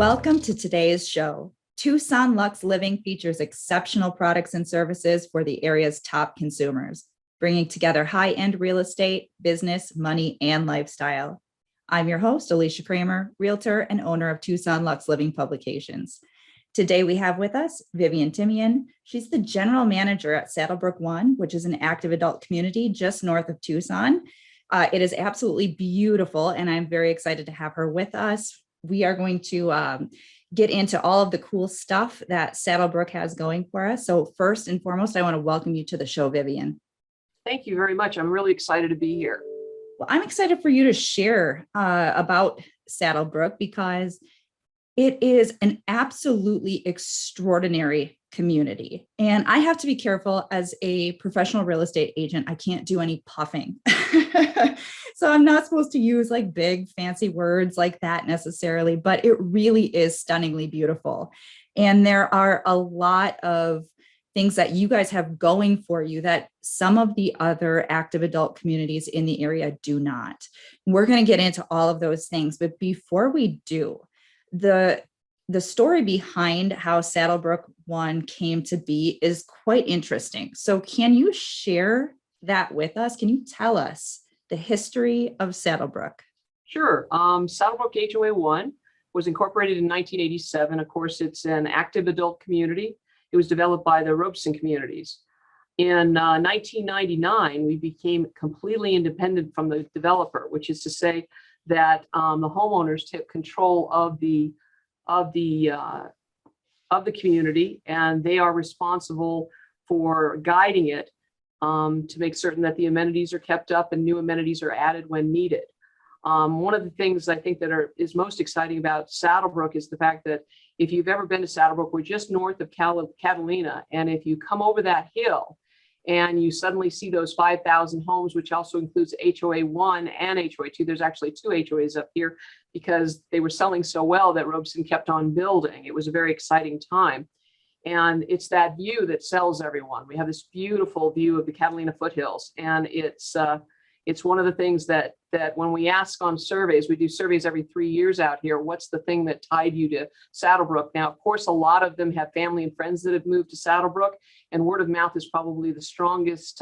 Welcome to today's show. Tucson Luxe Living features exceptional products and services for the area's top consumers, bringing together high-end real estate, business, money, and lifestyle. I'm your host, Alicia Kramer, realtor and owner of Tucson Luxe Living Publications. Today we have with us Vivian Timian. She's the general manager at Saddlebrook One, which is an active adult community just north of Tucson. It is absolutely beautiful, and I'm very excited to have her with us. We are going to get into all of the cool stuff that Saddlebrook has going for us. So first and foremost, I want to welcome you to the show, Vivian. Thank you very much. I'm really excited to be here. Well, I'm excited for you to share about Saddlebrook because it is an absolutely extraordinary community. And I have to be careful as a professional real estate agent. I can't do any puffing. So I'm not supposed to use like big fancy words like that necessarily, but it really is stunningly beautiful. And there are a lot of things that you guys have going for you that some of the other active adult communities in the area do not. We're going to get into all of those things, but before we do, the story behind how Saddlebrook One came to be is quite interesting. So can you share that with us? Can you tell us the history of Saddlebrook? Sure. Saddlebrook HOA 1 was incorporated in 1987. Of course, it's an active adult community. It was developed by the Robeson communities. In 1999, we became completely independent from the developer, which is to say that the homeowners took control of the community, and they are responsible for guiding it to make certain that the amenities are kept up and new amenities are added when needed. One of the things I think that is most exciting about Saddlebrook is the fact that if you've ever been to Saddlebrook, we're just north of Catalina, and if you come over that hill and you suddenly see those 5,000 homes, which also includes HOA 1 and HOA 2. There's actually 2 HOAs up here because they were selling so well that Robeson kept on building. It was a very exciting time. And it's that view that sells everyone. We have this beautiful view of the Catalina foothills. And it's one of the things that when we ask on surveys, we do surveys every 3 years out here, what's the thing that tied you to Saddlebrook? Now, of course, a lot of them have family and friends that have moved to Saddlebrook, and word of mouth is probably the strongest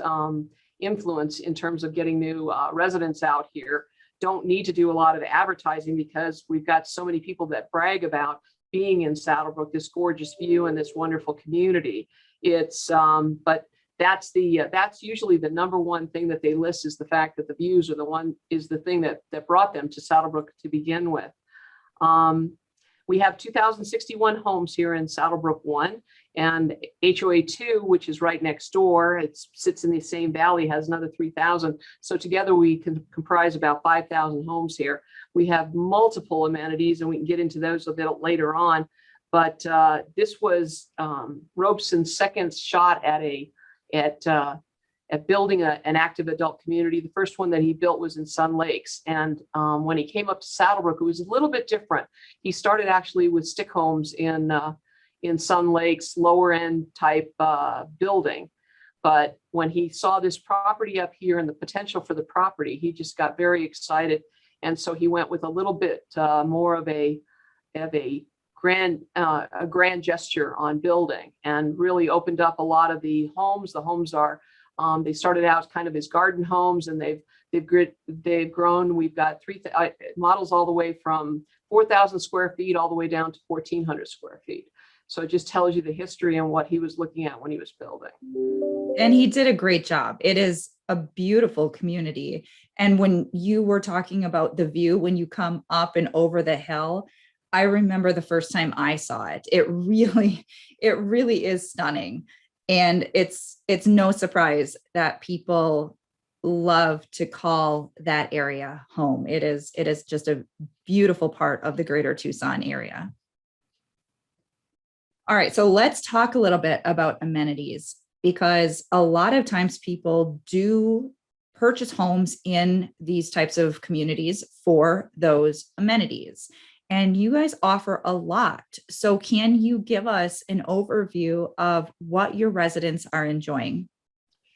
influence in terms of getting new residents out here. Don't need to do a lot of advertising because we've got so many people that brag about being in Saddlebrook, this gorgeous view and this wonderful community. But that's usually the number one thing that they list, is the fact that the views are the thing that brought them to Saddlebrook to begin with. We have 2,061 homes here in Saddlebrook One, and HOA 2, which is right next door, it sits in the same valley, has another 3,000. So together we can comprise about 5,000 homes here. We have multiple amenities, and we can get into those a bit later on. But this was Robeson's second shot at building an active adult community. The first one that he built was in Sun Lakes. And when he came up to Saddlebrook, it was a little bit different. He started actually with stick homes in Sun Lakes, lower end type building. But when he saw this property up here and the potential for the property, he just got very excited. And so he went with a little bit more of a grand gesture on building, and really opened up a lot of the homes. The homes are they started out kind of as garden homes, and they've grown. We've got models all the way from 4,000 square feet all the way down to 1,400 square feet. So it just tells you the history and what he was looking at when he was building. And he did a great job. It is a beautiful community. And when you were talking about the view, when you come up and over the hill, I remember the first time I saw it. It really is stunning. And it's no surprise that people love to call that area home. It is just a beautiful part of the greater Tucson area. All right, so let's talk a little bit about amenities, because a lot of times people do purchase homes in these types of communities for those amenities. And you guys offer a lot. So can you give us an overview of what your residents are enjoying?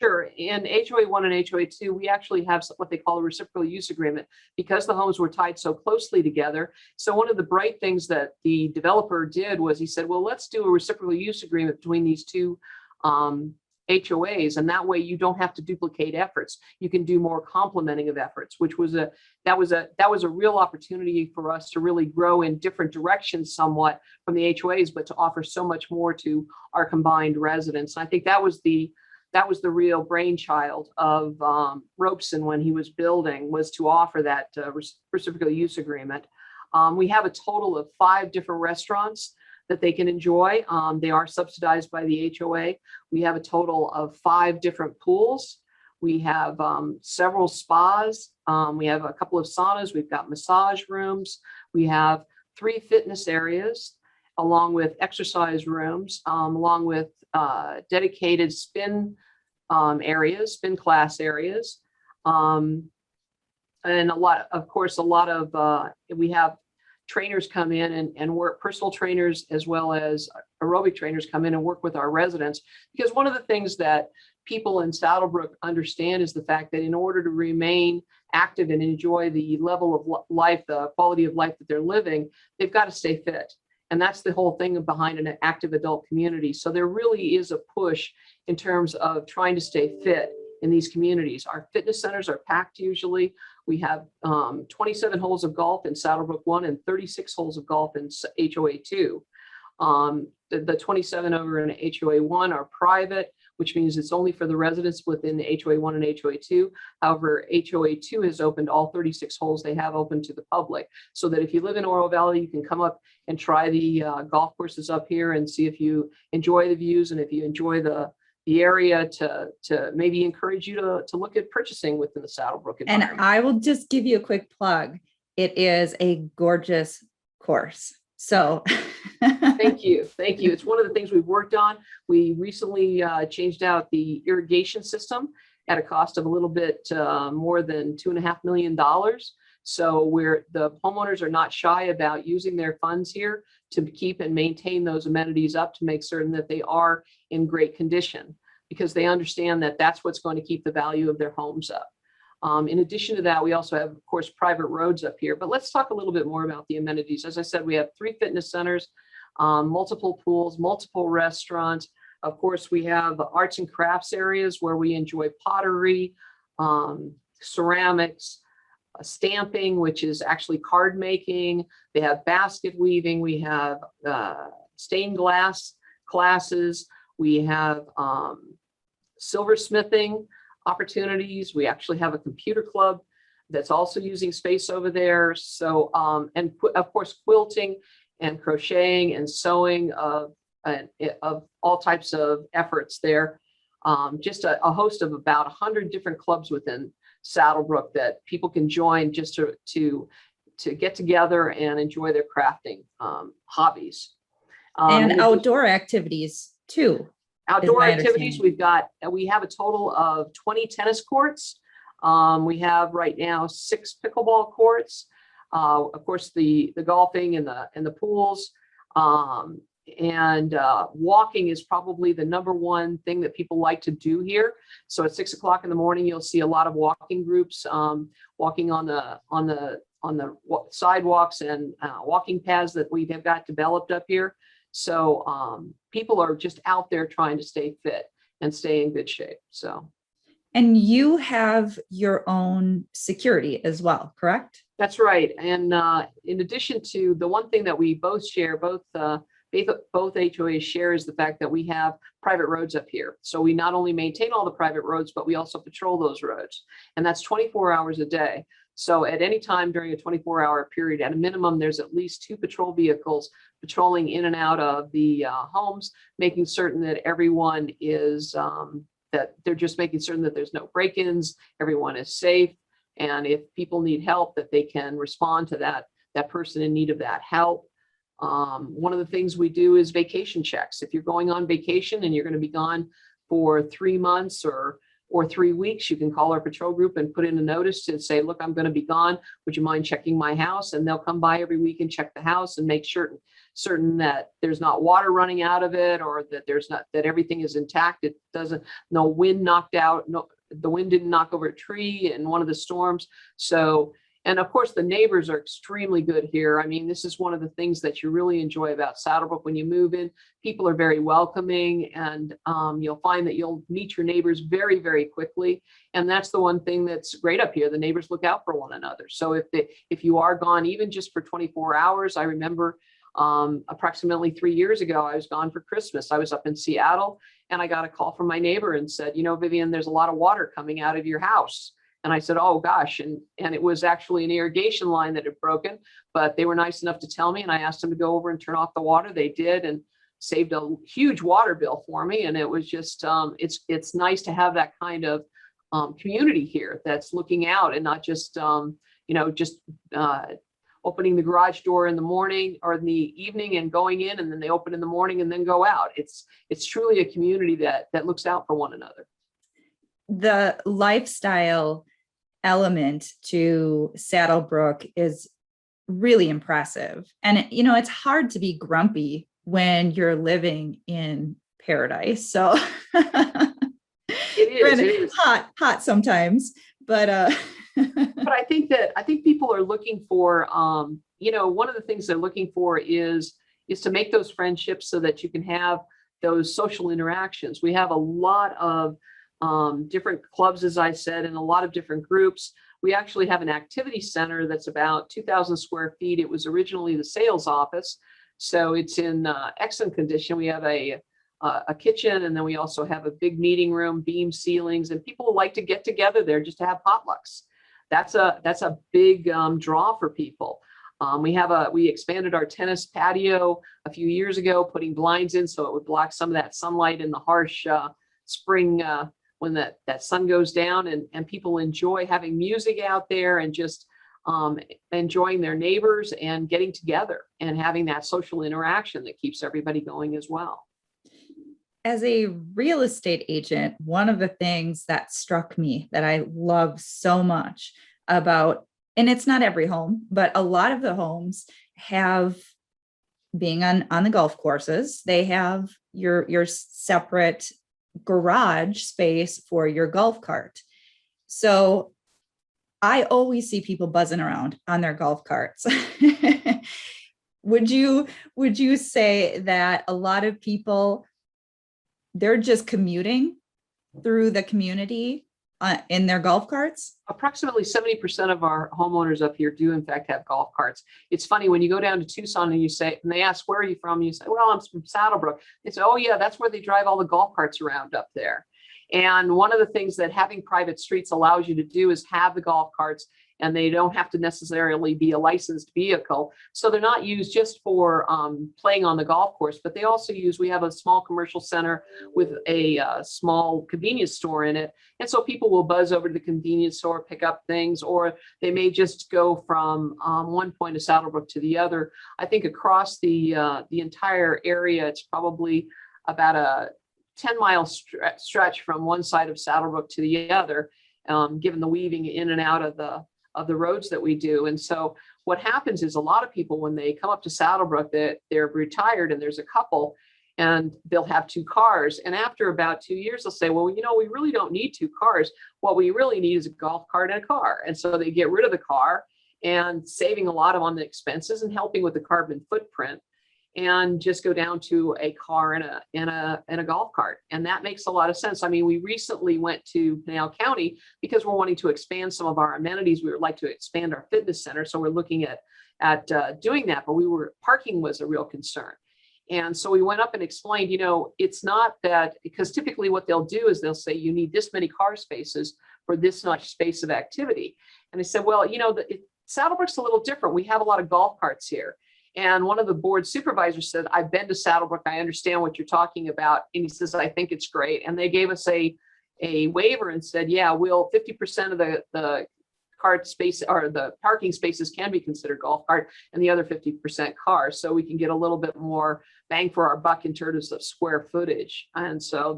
Sure. In HOA 1 and HOA 2, we actually have what they call a reciprocal use agreement because the homes were tied so closely together. So one of the bright things that the developer did was he said, well, let's do a reciprocal use agreement between these two HOAs, and that way you don't have to duplicate efforts. You can do more complementing of efforts, which was that was a real opportunity for us to really grow in different directions somewhat from the HOAs, but to offer so much more to our combined residents. And I think that was the real brainchild of Robeson when he was building, was to offer that reciprocal use agreement. We have a total of 5 different restaurants that they can enjoy. They are subsidized by the HOA. We have a total of 5 different pools. We have several spas. We have a couple of saunas. We've got massage rooms. We have 3 fitness areas, along with exercise rooms, along with dedicated spin areas, spin class areas. And we have trainers come in and work, personal trainers as well as aerobic trainers come in and work with our residents. Because one of the things that people in Saddlebrook understand is the fact that in order to remain active and enjoy the level of life, the quality of life that they're living, they've got to stay fit. And that's the whole thing behind an active adult community. So there really is a push in terms of trying to stay fit in these communities. Our fitness centers are packed usually. We have 27 holes of golf in Saddlebrook 1 and 36 holes of golf in HOA 2. The 27 over in HOA 1 are private, which means it's only for the residents within the HOA 1 and HOA 2. However, HOA 2 has opened all 36 holes they have open to the public, so that if you live in Oro Valley, you can come up and try the golf courses up here and see if you enjoy the views and if you enjoy the area, to maybe encourage you to look at purchasing within the Saddlebrook environment. And I will just give you a quick plug. It is a gorgeous course. So Thank you. It's one of the things we've worked on. We recently changed out the irrigation system at a cost of a little bit more than $2.5 million. So the homeowners are not shy about using their funds here to keep and maintain those amenities up, to make certain that they are in great condition, because they understand that that's what's going to keep the value of their homes up. In addition to that, we also have, of course, private roads up here. But let's talk a little bit more about the amenities. As I said, we have 3 fitness centers, multiple pools, multiple restaurants. Of course, we have arts and crafts areas where we enjoy pottery, ceramics, stamping, which is actually card making. They have basket weaving. We have stained glass classes. We have silversmithing opportunities. We actually have a computer club that's also using space over there. So, and of course, quilting and crocheting and sewing of all types of efforts there. Just a host of about 100 different clubs within Saddlebrook that people can join just to get together and enjoy their crafting hobbies. And outdoor activities too. Outdoor activities, we have a total of 20 tennis courts. We have right now 6 pickleball courts. Of course, the golfing and the pools. And walking is probably the number one thing that people like to do here. So at 6 o'clock in the morning, you'll see a lot of walking groups walking on the sidewalks and walking paths that we have got developed up here. So people are just out there trying to stay fit and stay in good shape. So. And you have your own security as well, correct? That's right. And in addition to the one thing that we both share, both HOAs share, is the fact that we have private roads up here. So we not only maintain all the private roads, but we also patrol those roads. And that's 24 hours a day. So at any time during a 24-hour period, at a minimum, there's at least 2 patrol vehicles patrolling in and out of the homes, making certain that everyone is, that they're just making certain that there's no break-ins, everyone is safe. And if people need help, that they can respond to that person in need of that help. One of the things we do is vacation checks. If you're going on vacation and you're going to be gone for 3 months or or 3 weeks, you can call our patrol group and put in a notice to say, look, I'm going to be gone. Would you mind checking my house? And they'll come by every week and check the house and make certain that there's not water running out of it, or that that everything is intact. It doesn't, no wind knocked out, no, the wind didn't knock over a tree in one of the storms. So, and of course, the neighbors are extremely good here. I mean, this is one of the things that you really enjoy about Saddlebrook. When you move in, people are very welcoming, and you'll find that you'll meet your neighbors very, very quickly. And that's the one thing that's great up here. The neighbors look out for one another. So if you are gone, even just for 24 hours, I remember approximately 3 years ago, I was gone for Christmas. I was up in Seattle, and I got a call from my neighbor and said, you know, Vivian, there's a lot of water coming out of your house. And I said, oh gosh. And it was actually an irrigation line that had broken, but they were nice enough to tell me. And I asked them to go over and turn off the water. They did, and saved a huge water bill for me. And it was just, it's nice to have that kind of community here that's looking out, and not just, just opening the garage door in the morning or in the evening and going in, and then they open in the morning and then go out. It's truly a community that looks out for one another. The lifestyle element to Saddlebrook is really impressive. And, it's hard to be grumpy when you're living in paradise. So it is hot sometimes, but but I think people are looking for, one of the things they're looking for is to make those friendships so that you can have those social interactions. We have a lot of different clubs, as I said, and a lot of different groups. We actually have an activity center that's about 2,000 square feet. It was originally the sales office, so it's in excellent condition. We have a kitchen, and then we also have a big meeting room, beam ceilings, and people like to get together there just to have potlucks. That's a big draw for people. We expanded our tennis patio a few years ago, putting blinds in so it would block some of that sunlight in the harsh spring when that sun goes down, and people enjoy having music out there and just enjoying their neighbors and getting together and having that social interaction that keeps everybody going as well. As a real estate agent, one of the things that struck me that I love so much about, and it's not every home, but a lot of the homes have, being on the golf courses, they have your separate garage space for your golf cart. So I always see people buzzing around on their golf carts. Would you say that a lot of people, they're just commuting through the community in their golf carts? Approximately 70% of our homeowners up here do in fact have golf carts. It's funny when you go down to Tucson and they ask, where are you from? You say, well, I'm from Saddlebrook. They say, oh yeah, that's where they drive all the golf carts around up there. And one of the things that having private streets allows you to do is have the golf carts, and they don't have to necessarily be a licensed vehicle. So they're not used just for playing on the golf course, but they also we have a small commercial center with a small convenience store in it. And so people will buzz over to the convenience store, pick up things, or they may just go from one point of Saddlebrook to the other. I think across the entire area, it's probably about a 10-mile stretch from one side of Saddlebrook to the other, given the weaving in and out of the roads that we do. And so what happens is a lot of people, when they come up to Saddlebrook, they're retired and there's a couple, and they'll have two cars. And after about 2 years, they'll say, well, we really don't need two cars. What we really need is a golf cart and a car. And so they get rid of the car, and saving a lot on the expenses and helping with the carbon footprint, and just go down to a car and a golf cart. And that makes a lot of sense. I mean, we recently went to Pinal County because we're wanting to expand some of our amenities. We would like to expand our fitness center. So we're looking at doing that, but parking was a real concern. And so we went up and explained, it's not that, because typically what they'll do is they'll say, you need this many car spaces for this much space of activity. And I said, well, Saddlebrook's a little different. We have a lot of golf carts here. And one of the board supervisors said, I've been to Saddlebrook. I understand what you're talking about. And he says, I think it's great. And they gave us a waiver and said, yeah, 50% of the cart space or the parking spaces can be considered golf cart, and the other 50% cars. So we can get a little bit more bang for our buck in terms of square footage. And so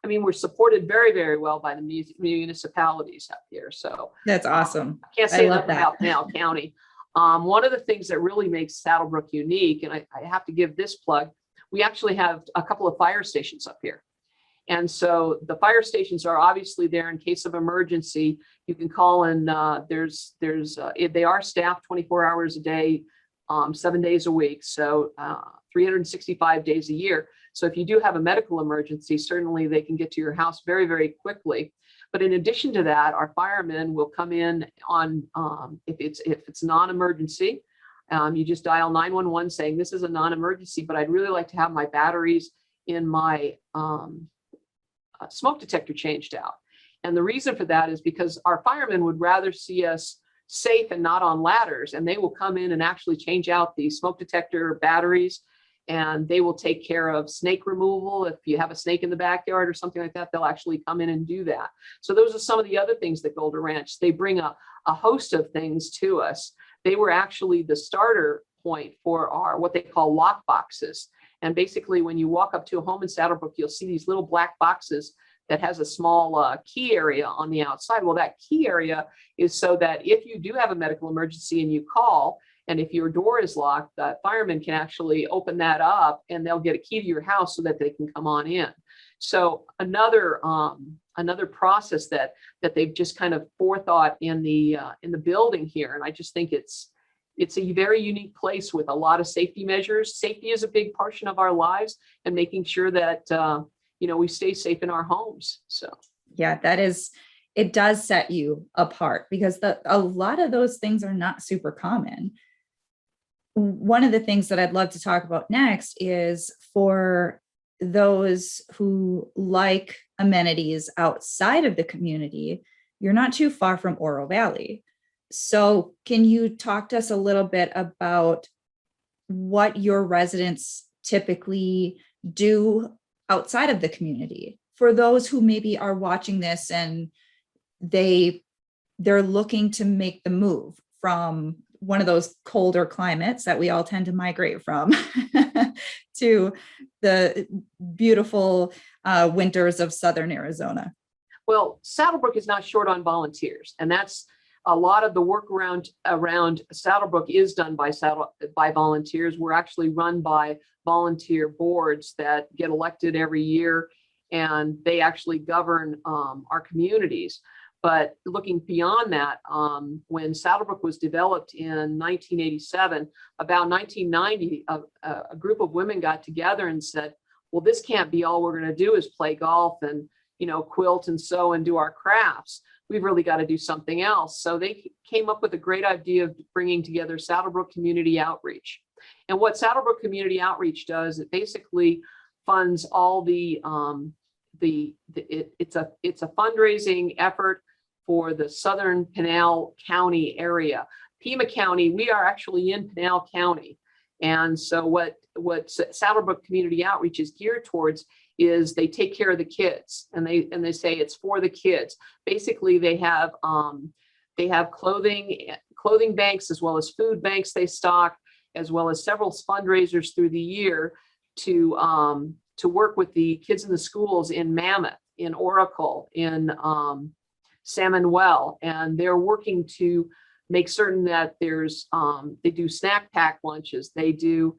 I mean, we're supported very, very well by the municipalities up here. So That's awesome. I can't I say love enough that. about Pinal County. One of the things that really makes Saddlebrook unique, and I have to give this plug, we actually have a couple of fire stations up here. And so the fire stations are obviously there in case of emergency. You can call and they are staffed 24 hours a day, 7 days a week. So 365 days a year. So if you do have a medical emergency, certainly they can get to your house very, very quickly. But in addition to that, our firemen will come in on if it's non-emergency. You just dial 911 saying this is a non-emergency, but I'd really like to have my batteries in my smoke detector changed out. And the reason for that is because our firemen would rather see us safe and not on ladders, and they will come in and actually change out the smoke detector batteries, and they will take care of snake removal. If you have a snake in the backyard or something like that, they'll actually come in and do that. So those are some of the other things that Golden Ranch, they bring a host of things to us. They were actually the starter point for our what they call lock boxes. And basically, when you walk up to a home in Saddlebrook, you'll see these little black boxes that has a small key area on the outside. Well, that key area is so that if you do have a medical emergency and you call, and if your door is locked, the firemen can actually open that up and they'll get a key to your house so that they can come on in. So another process that they've just kind of forethought in the building here, and I just think it's a very unique place with a lot of safety measures. Safety is a big portion of our lives, and making sure that we stay safe in our homes. So yeah, it does set you apart because a lot of those things are not super common. One of the things that I'd love to talk about next is for those who like amenities outside of the community, you're not too far from Oro Valley. So can you talk to us a little bit about what your residents typically do outside of the community for those who maybe are watching this and they're looking to make the move from one of those colder climates that we all tend to migrate from to the beautiful winters of Southern Arizona? Well, Saddlebrook is not short on volunteers, and that's a lot of the work around Saddlebrook is done by volunteers. We're actually run by volunteer boards that get elected every year, and they actually govern our communities. But looking beyond that, when Saddlebrook was developed in 1987, about 1990, a group of women got together and said, well, this can't be all we're going to do is play golf and quilt and sew and do our crafts. We've really got to do something else. So they came up with a great idea of bringing together Saddlebrook Community Outreach. And what Saddlebrook Community Outreach does, it basically funds all it's a fundraising effort for the Southern Pinal County area. Pima County, we are actually in Pinal County. And so what Saddlebrook Community Outreach is geared towards is they take care of the kids, and they say it's for the kids. Basically, they have clothing banks as well as food banks they stock, as well as several fundraisers through the year to work with the kids in the schools in Mammoth, in Oracle, in Salmon Well, and they're working to make certain that they do snack pack lunches. They do,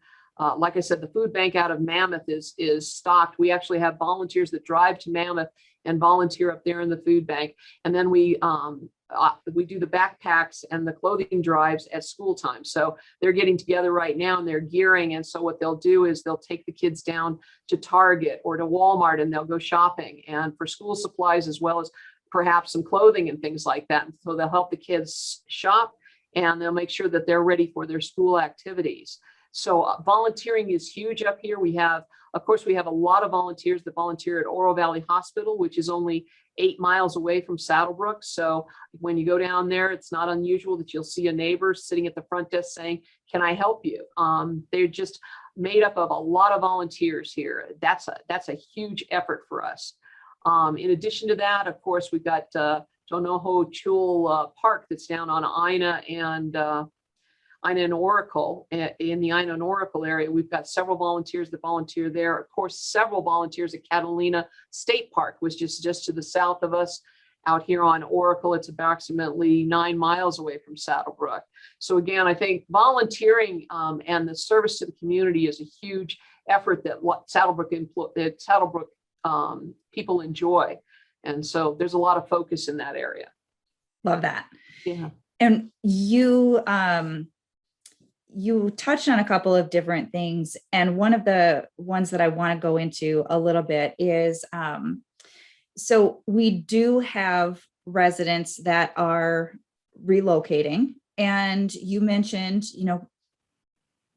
like I said, the food bank out of Mammoth is stocked. We actually have volunteers that drive to Mammoth and volunteer up there in the food bank. And then we do the backpacks and the clothing drives at school time. So they're getting together right now and they're gearing. And so what they'll do is they'll take the kids down to Target or to Walmart and they'll go shopping and for school supplies as well as perhaps some clothing and things like that. And so they'll help the kids shop and they'll make sure that they're ready for their school activities. So volunteering is huge up here. Of course, we have a lot of volunteers that volunteer at Oro Valley Hospital, which is only 8 miles away from Saddlebrook. So when you go down there, it's not unusual that you'll see a neighbor sitting at the front desk saying, can I help you? They're just made up of a lot of volunteers here. That's a huge effort for us. In addition to that, of course, we've got Tonoho Chul Park that's down on Ina and Ina and Oracle, in the Ina and Oracle area. We've got several volunteers that volunteer there. Of course, several volunteers at Catalina State Park, which is just to the south of us. Out here on Oracle, it's approximately 9 miles away from Saddlebrook. So again, I think volunteering and the service to the community is a huge effort that Saddlebrook people enjoy. And so there's a lot of focus in that area. Love that. Yeah. And you touched on a couple of different things. And one of the ones that I want to go into a little bit is, so we do have residents that are relocating, and you mentioned,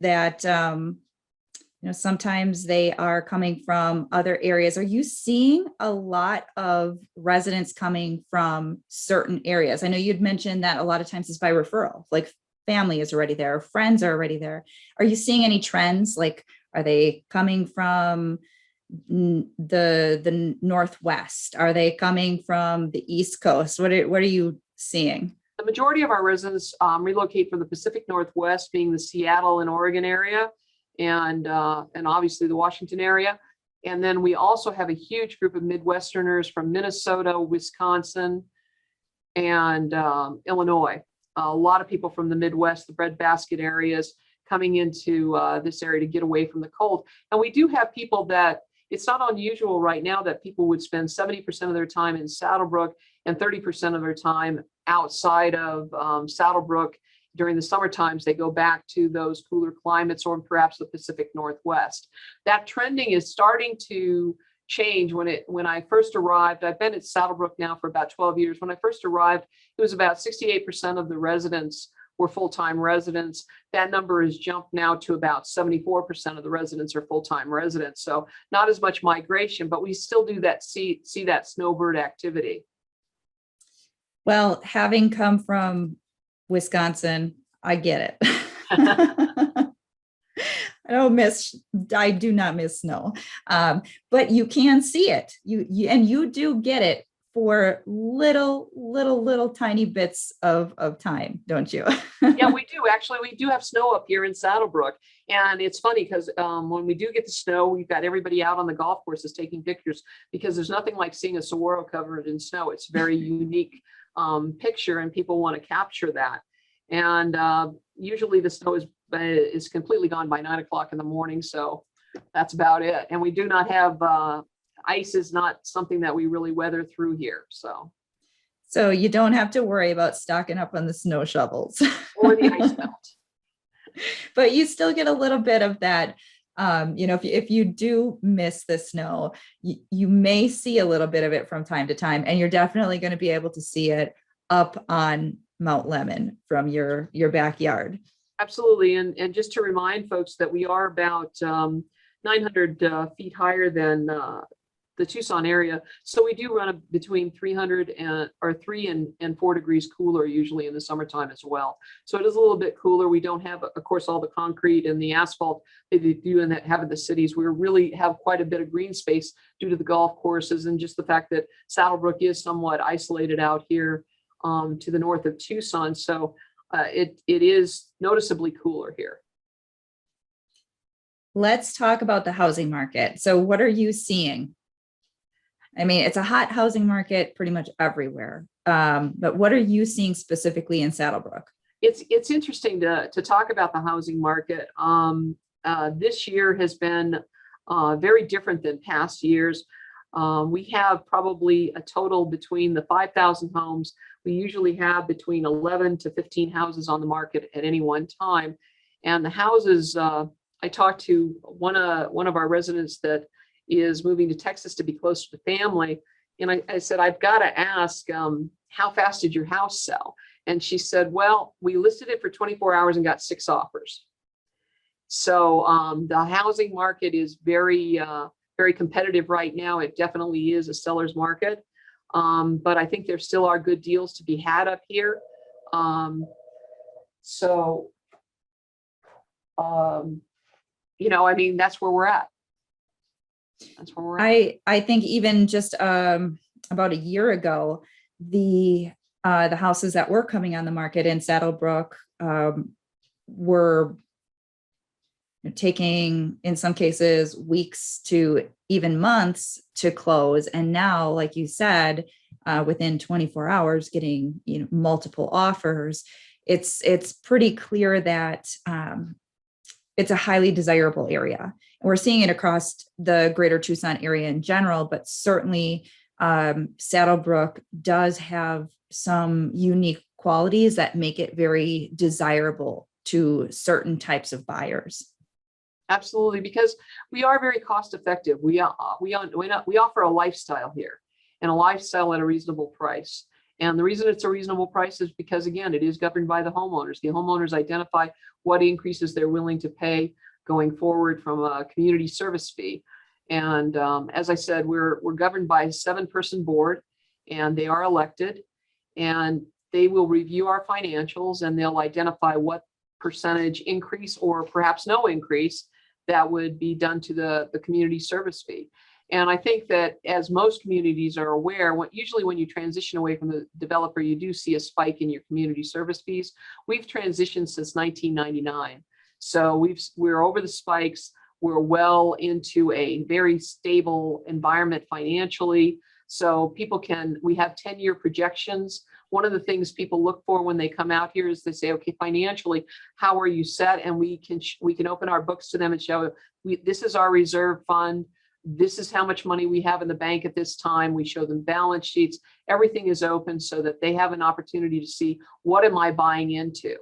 that, sometimes they are coming from other areas. Are you seeing a lot of residents coming from certain areas? I know you'd mentioned that a lot of times it's by referral, like family is already there, friends are already there. Are you seeing any trends? Like, are they coming from the Northwest? Are they coming from the East Coast? What are you seeing? The majority of our residents relocate from the Pacific Northwest, being the Seattle and Oregon area, and obviously the Washington area. And then we also have a huge group of Midwesterners from Minnesota, Wisconsin, and Illinois. A lot of people from the Midwest, the breadbasket areas, coming into this area to get away from the cold. And we do have people that, it's not unusual right now that people would spend 70% of their time in Saddlebrook and 30% of their time outside of Saddlebrook. During the summer times, they go back to those cooler climates or perhaps the Pacific Northwest. That trending is starting to change. When I first arrived, I've been at Saddlebrook now for about 12 years. When I first arrived, it was about 68% of the residents were full-time residents. That number has jumped now to about 74% of the residents are full-time residents. So not as much migration, but we still do that, see that snowbird activity. Well, having come from Wisconsin, I get it. I do not miss snow, but you can see it. You do get it for little tiny bits of time, don't you? Yeah, we do. Actually, we do have snow up here in Saddlebrook. And it's funny because when we do get the snow, we've got everybody out on the golf courses taking pictures, because there's nothing like seeing a saguaro covered in snow. It's a very unique picture, and people want to capture that. And usually the snow is completely gone by 9 o'clock in the morning. So that's about it. And we do not have ice is not something that we really weather through here. So you don't have to worry about stocking up on the snow shovels or the ice melt. But you still get a little bit of that. If you do miss the snow, you may see a little bit of it from time to time, and you're definitely going to be able to see it up on Mount Lemmon from your backyard. Absolutely. And just to remind folks that we are about 900 feet higher than the Tucson area. So we do run between 3 and 4 degrees cooler usually in the summertime as well. So it is a little bit cooler. We don't have, of course, all the concrete and the asphalt that they do have in the cities. We really have quite a bit of green space due to the golf courses and just the fact that Saddlebrook is somewhat isolated out here to the north of Tucson. So it is noticeably cooler here. Let's talk about the housing market. So what are you seeing? I mean, it's a hot housing market pretty much everywhere. But what are you seeing specifically in Saddlebrook? It's interesting to talk about the housing market. This year has been very different than past years. We have probably a total between the 5,000 homes. We usually have between 11 to 15 houses on the market at any one time. And the houses, I talked to one of our residents that is moving to Texas to be closer to family. And I said, I've got to ask, how fast did your house sell? And she said, well, we listed it for 24 hours and got 6 offers. So the housing market is very competitive right now. It definitely is a seller's market. But I think there still are good deals to be had up here. I mean, that's where we're at. I think even just about a year ago, the houses that were coming on the market in Saddlebrook were taking, in some cases, weeks to even months to close. And now, like you said, within 24 hours, getting multiple offers. It's pretty clear that it's a highly desirable area. We're seeing it across the greater Tucson area in general, but certainly Saddlebrook does have some unique qualities that make it very desirable to certain types of buyers. Absolutely, because we are very cost effective. We offer a lifestyle here, and a lifestyle at a reasonable price. And the reason it's a reasonable price is because, again, it is governed by the homeowners. The homeowners identify what increases they're willing to pay going forward from a community service fee. And as I said, we're governed by a 7-person board, and they are elected, and they will review our financials, and they'll identify what percentage increase or perhaps no increase that would be done to the community service fee. And I think that, as most communities are aware, usually when you transition away from the developer, you do see a spike in your community service fees. We've transitioned since 1999. So we're over the spikes. We're well into a very stable environment financially. So we have 10-year projections. One of the things people look for when they come out here is they say, okay, financially, how are you set? And we can open our books to them and show, this is our reserve fund. This is how much money we have in the bank at this time. We show them balance sheets. Everything is open so that they have an opportunity to see, what am I buying into?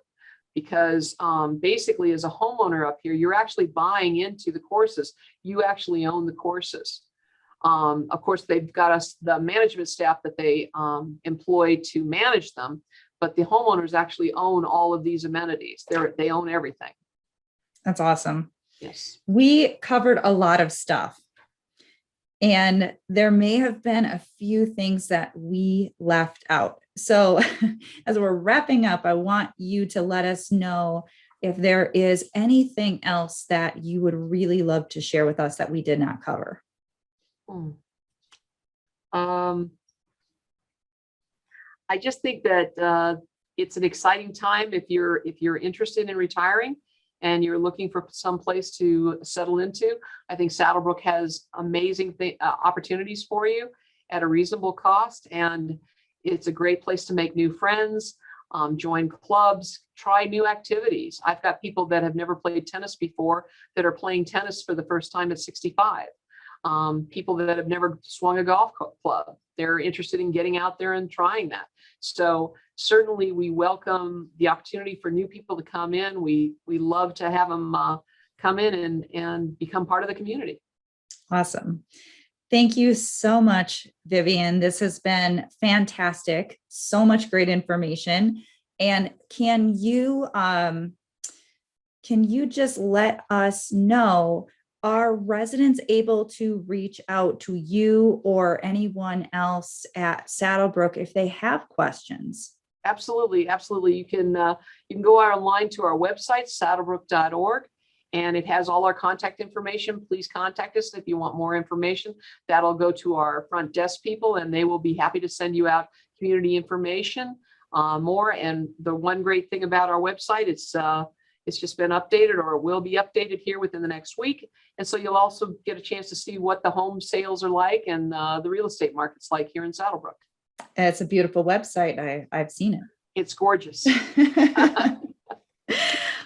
Because basically, as a homeowner up here, you're actually buying into the courses. You actually own the courses. Of course, they've got the management staff that they employ to manage them, but the homeowners actually own all of these amenities. They own everything. That's awesome. Yes. We covered a lot of stuff, and there may have been a few things that we left out. So as we're wrapping up, I want you to let us know if there is anything else that you would really love to share with us that we did not cover. I just think that it's an exciting time if you're interested in retiring and you're looking for some place to settle into. I think Saddlebrook has amazing opportunities for you at a reasonable cost, and it's a great place to make new friends, join clubs, try new activities. I've got people that have never played tennis before that are playing tennis for the first time at 65. People that have never swung a golf club, they're interested in getting out there and trying that. So certainly we welcome the opportunity for new people to come in. We love to have them come in and become part of the community. Awesome. Thank you so much, Vivian. This has been fantastic. So much great information. And can you just let us know, are residents able to reach out to you or anyone else at Saddlebrook if they have questions? Absolutely. Absolutely. You can go online to our website, saddlebrook.org, and it has all our contact information. Please contact us if you want more information. That'll go to our front desk people, and they will be happy to send you out community information more. And the one great thing about our website, it's just been updated, or it will be updated here within the next week. And so you'll also get a chance to see what the home sales are like and the real estate market's like here in Saddlebrook. It's a beautiful website. I've seen it. It's gorgeous.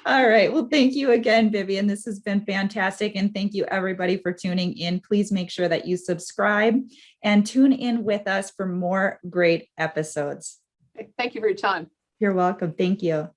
All right. Well, thank you again, Vivian. This has been fantastic. And thank you, everybody, for tuning in. Please make sure that you subscribe and tune in with us for more great episodes. Thank you for your time. You're welcome. Thank you.